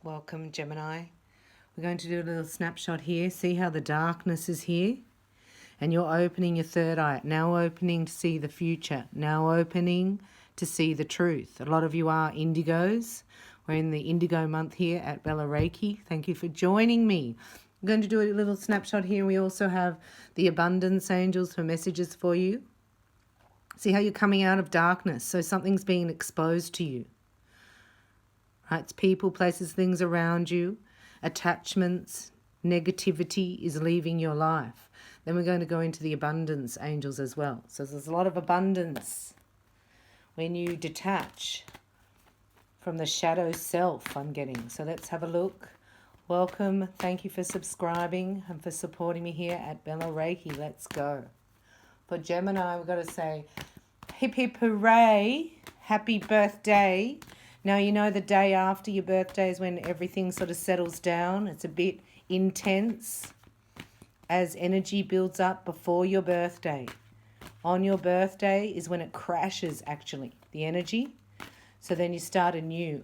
Welcome, Gemini. We're going to do a little snapshot here. See how the darkness is here? And you're opening your third eye. Now opening to see the future. Now opening to see the truth. A lot of you are indigos. We're in the indigo month here at Bella Reiki. Thank you for joining me. I'm going to do a little snapshot here. We also have the abundance angels for messages for you. See how you're coming out of darkness. So something's being exposed to you. Right? It's people, places, things around you, attachments, negativity is leaving your life. Then we're going to go into the abundance angels as well. So there's a lot of abundance when you detach from the shadow self, I'm getting. So let's have a look. Welcome. Thank you for subscribing and for supporting me here at Bella Reiki. Let's go. For Gemini, we've got to say, hip hip hooray, happy birthday. Now, you know the day after your birthday is when everything sort of settles down. It's a bit intense as energy builds up before your birthday. On your birthday is when it crashes, actually, the energy. So then you start anew.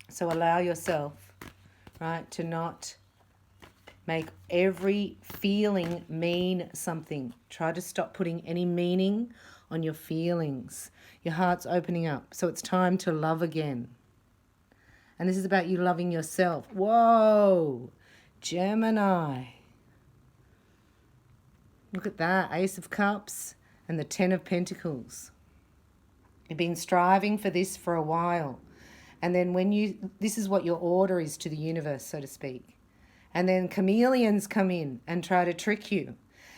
So allow yourself, right, to not make every feeling mean something. Try to stop putting any meaning on your feelings. Your heart's opening up. So it's time to love again. And this is about you loving yourself. Whoa, Gemini. Look at that. Ace of Cups and the Ten of Pentacles. You've been striving for this for a while. And then this is what your order is to the universe, so to speak. And then chameleons come in and try to trick you.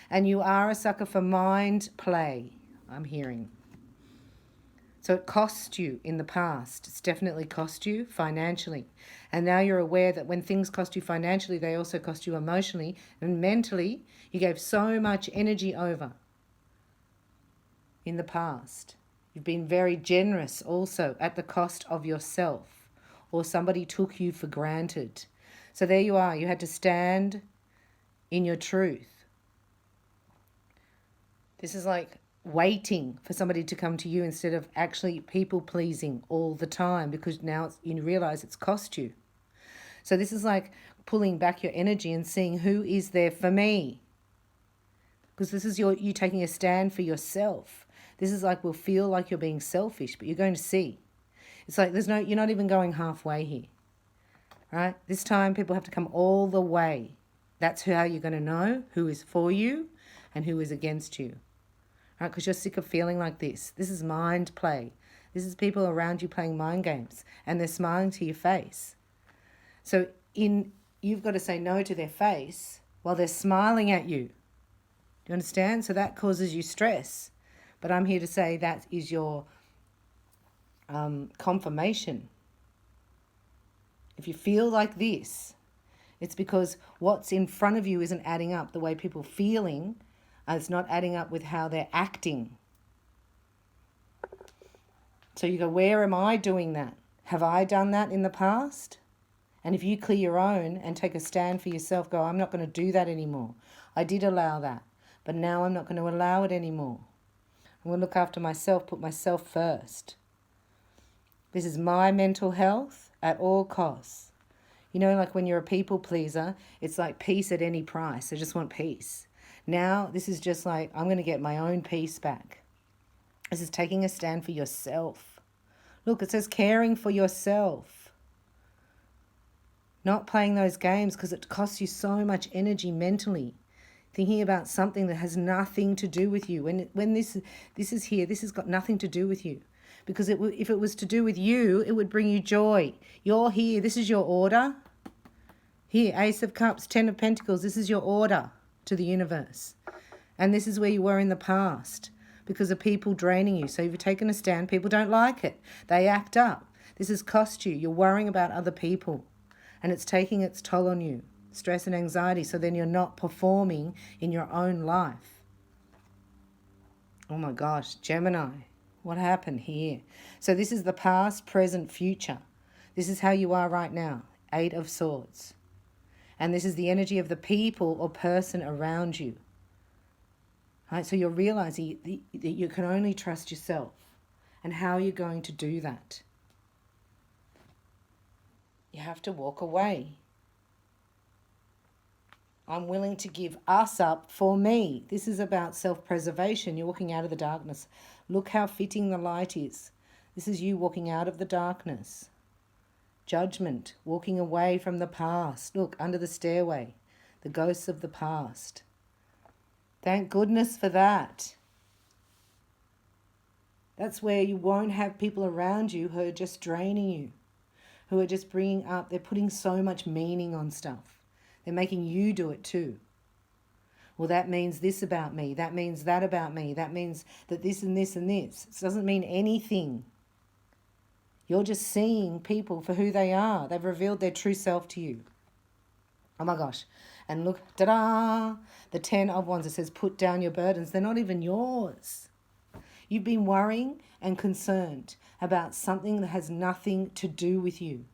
And you are a sucker for mind play, I'm hearing. So it cost you in the past. It's definitely cost you financially. And now you're aware that when things cost you financially, they also cost you emotionally and mentally. You gave so much energy over in the past. You've been very generous also at the cost of yourself, or somebody took you for granted. So there you are. You had to stand in your truth. This is like waiting for somebody to come to you instead of actually people pleasing all the time, because now you realize it's cost you. So this is like pulling back your energy and seeing who is there for me. Because this is you taking a stand for yourself. This is like, will feel like you're being selfish, but you're going to see. It's like you're not even going halfway here. Right? This time people have to come all the way. That's how you're going to know who is for you and who is against you. Right? Because you're sick of feeling like this. This is mind play. This is people around you playing mind games, and they're smiling to your face. So you've got to say no to their face while they're smiling at you. Do you understand? So that causes you stress. But I'm here to say that is your confirmation. If you feel like this, it's because what's in front of you isn't adding up. The way people are feeling, it's not adding up with how they're acting. So you go, where am I doing that? Have I done that in the past? And if you clear your own and take a stand for yourself, go, I'm not going to do that anymore. I did allow that, but now I'm not going to allow it anymore. I'm going to look after myself, put myself first. This is my mental health at all costs. You know, like when you're a people pleaser, it's like peace at any price. I just want peace. Now, this is just like, I'm going to get my own peace back. This is taking a stand for yourself. Look, it says caring for yourself. Not playing those games because it costs you so much energy mentally. Thinking about something that has nothing to do with you. When this is here, this has got nothing to do with you. Because if it was to do with you, it would bring you joy. You're here. This is your order. Here, Ace of Cups, Ten of Pentacles. This is your order to the universe. And this is where you were in the past because of people draining you. So you've taken a stand. People don't like it. They act up. This has cost you. You're worrying about other people. And it's taking its toll on you. Stress and anxiety. So then you're not performing in your own life. Oh my gosh, Gemini. What happened here? So this is the past, present, future. This is how you are right now. Eight of Swords. And this is the energy of the people or person around you. Right? So you're realizing that you can only trust yourself. And how are you going to do that? You have to walk away. I'm willing to give us up for me. This is about self-preservation. You're walking out of the darkness. Look how fitting the light is. This is you walking out of the darkness. Judgment, walking away from the past. Look, under the stairway, the ghosts of the past. Thank goodness for that. That's where you won't have people around you who are just draining you, who are just bringing up, they're putting so much meaning on stuff. They're making you do it too. Well, that means this about me. That means that about me. That means that this and this and this. It doesn't mean anything. You're just seeing people for who they are. They've revealed their true self to you. Oh my gosh. And look, ta-da! The 10 of Wands, it says, put down your burdens. They're not even yours. You've been worrying and concerned about something that has nothing to do with you.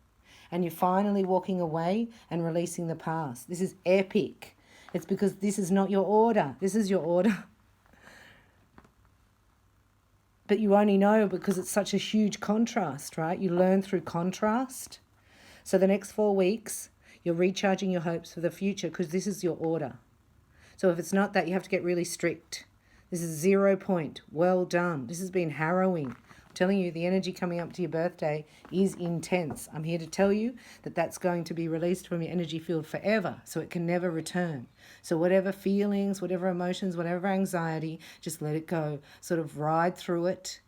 And you're finally walking away and releasing the past. This is epic. It's because this is not your order. This is your order. But you only know because it's such a huge contrast, right? You learn through contrast. So the next 4 weeks, you're recharging your hopes for the future because this is your order. So if it's not that, you have to get really strict. This is 0 point. Well done. This has been harrowing. I'm telling you, the energy coming up to your birthday is intense. I'm here to tell you that that's going to be released from your energy field forever, so it can never return. So whatever feelings, whatever emotions, whatever anxiety, just let it go. Sort of ride through it.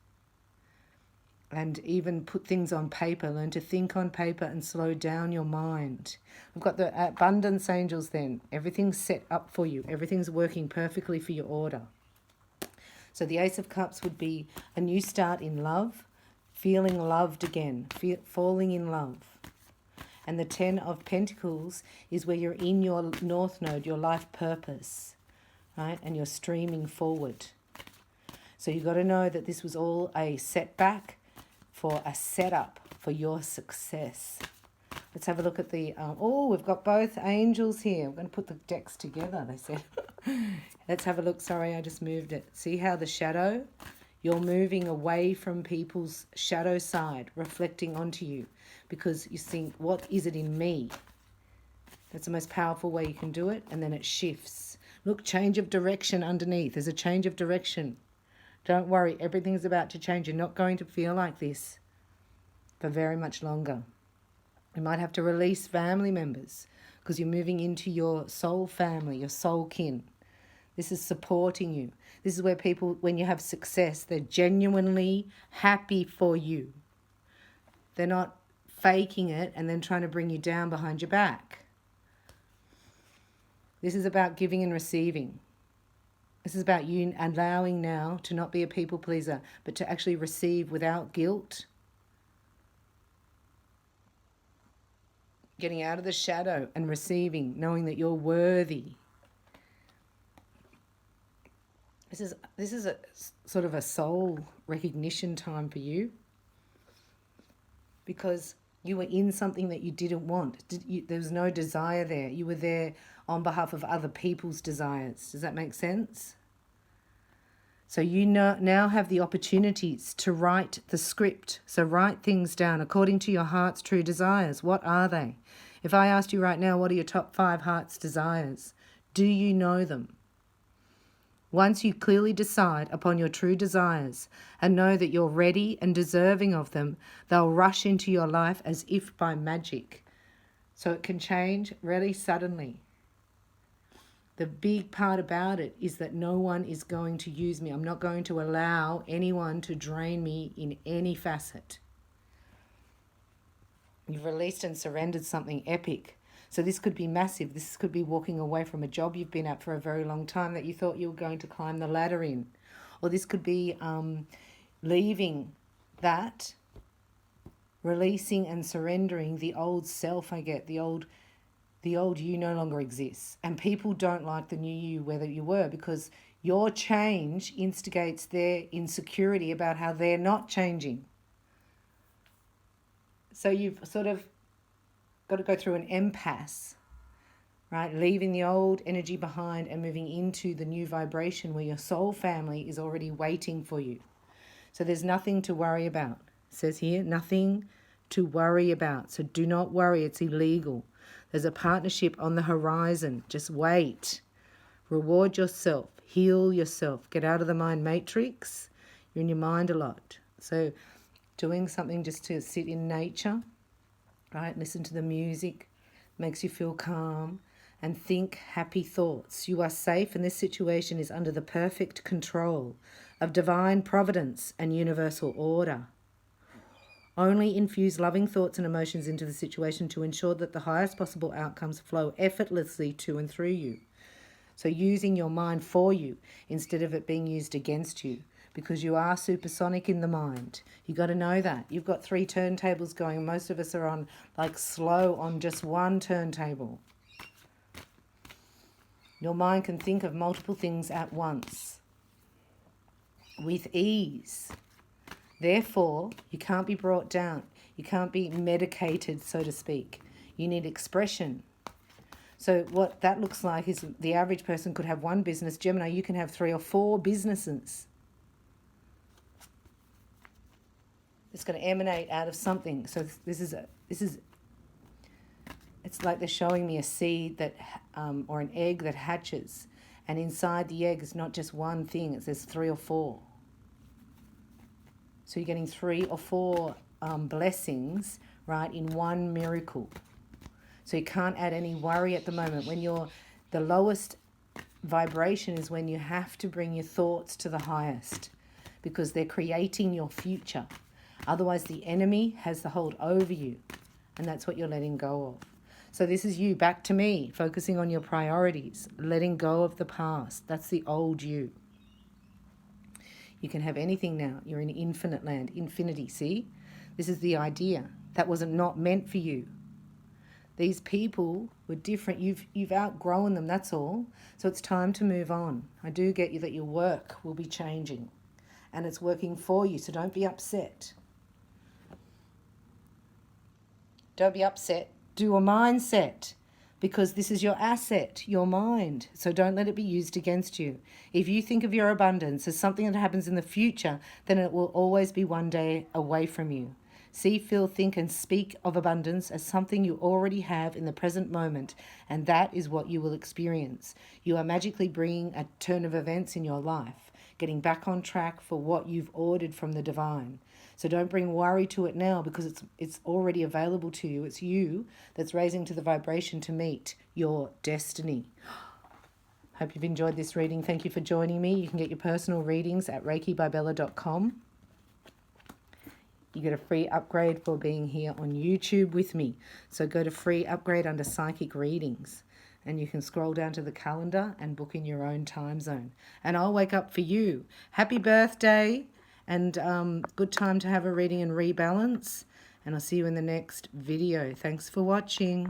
And even put things on paper. Learn to think on paper and slow down your mind. We've got the abundance angels then. Everything's set up for you. Everything's working perfectly for your order. So the Ace of Cups would be a new start in love, feeling loved again, falling in love. And the 10 of Pentacles is where you're in your North Node, your life purpose, right? And you're streaming forward. So you've got to know that this was all a setback for a setup for your success. Let's have a look at the, we've got both angels here. We're going to put the decks together, they said. Let's have a look. Sorry, I just moved it. See how the shadow, you're moving away from people's shadow side, reflecting onto you, because you think, what is it in me? That's the most powerful way you can do it. And then it shifts. Look, change of direction underneath. There's a change of direction. Don't worry, everything's about to change. You're not going to feel like this for very much longer. You might have to release family members because you're moving into your soul family, your soul kin. This is supporting you. This is where people, when you have success, they're genuinely happy for you. They're not faking it and then trying to bring you down behind your back. This is about giving and receiving. This is about you allowing now to not be a people pleaser, but to actually receive without guilt. Getting out of the shadow and receiving, knowing that you're worthy. This is a sort of a soul recognition time for you, because you were in something that you didn't want. There was no desire there. You were there on behalf of other people's desires. Does that make sense? So you now have the opportunities to write the script. So write things down according to your heart's true desires. What are they? If I asked you right now, what are your top 5 heart's desires? Do you know them? Once you clearly decide upon your true desires and know that you're ready and deserving of them, they'll rush into your life as if by magic. So it can change really suddenly. The big part about it is that no one is going to use me. I'm not going to allow anyone to drain me in any facet. You've released and surrendered something epic. So this could be massive. This could be walking away from a job you've been at for a very long time that you thought you were going to climb the ladder in. Or this could be leaving that, releasing and surrendering the old self, the old you no longer exists. And people don't like the new you, whether you were, because your change instigates their insecurity about how they're not changing. So you've sort of got to go through an impasse, right? Leaving the old energy behind and moving into the new vibration where your soul family is already waiting for you. So there's nothing to worry about. It says here, nothing to worry about. So do not worry, it's illegal. There's a partnership on the horizon. Just wait. Reward yourself. Heal yourself. Get out of the mind matrix. You're in your mind a lot. So doing something just to sit in nature, right? Listen to the music. Makes you feel calm. And think happy thoughts. You are safe and this situation is under the perfect control of divine providence and universal order. Only infuse loving thoughts and emotions into the situation to ensure that the highest possible outcomes flow effortlessly to and through you. So using your mind for you instead of it being used against you, because you are supersonic in the mind. You got to know that. You've got 3 turntables going. Most of us are on like slow on just one turntable. Your mind can think of multiple things at once with ease. Therefore, you can't be brought down. You can't be medicated, so to speak. You need expression. So what that looks like is the average person could have one business. Gemini, you can have 3 or 4 businesses. It's going to emanate out of something. So this is it's like they're showing me a seed that, or an egg that hatches. And inside the egg is not just one thing, there's 3 or 4. So you're getting 3 or 4 blessings, right, in one miracle. So you can't add any worry at the moment. When you're, the lowest vibration is when you have to bring your thoughts to the highest, because they're creating your future. Otherwise, the enemy has the hold over you, and that's what you're letting go of. So this is you back to me, focusing on your priorities, letting go of the past. That's the old you. You can have anything now. You're in infinite land, infinity, see? This is the idea. That wasn't not meant for you. These people were different. You've outgrown them, that's all. So it's time to move on. I do get you that your work will be changing, and it's working for you, so don't be upset. Don't be upset. Do a mindset, because this is your asset, your mind. So don't let it be used against you. If you think of your abundance as something that happens in the future, then it will always be one day away from you. See, feel, think, and speak of abundance as something you already have in the present moment, and that is what you will experience. You are magically bringing a turn of events in your life, getting back on track for what you've ordered from the divine. So don't bring worry to it now, because it's already available to you. It's you that's raising to the vibration to meet your destiny. Hope you've enjoyed this reading. Thank you for joining me. You can get your personal readings at reikibybella.com. You get a free upgrade for being here on YouTube with me. So go to free upgrade under psychic readings, and you can scroll down to the calendar and book in your own time zone. And I'll wake up for you. Happy birthday, and good time to have a reading and rebalance. And I'll see you in the next video. Thanks for watching.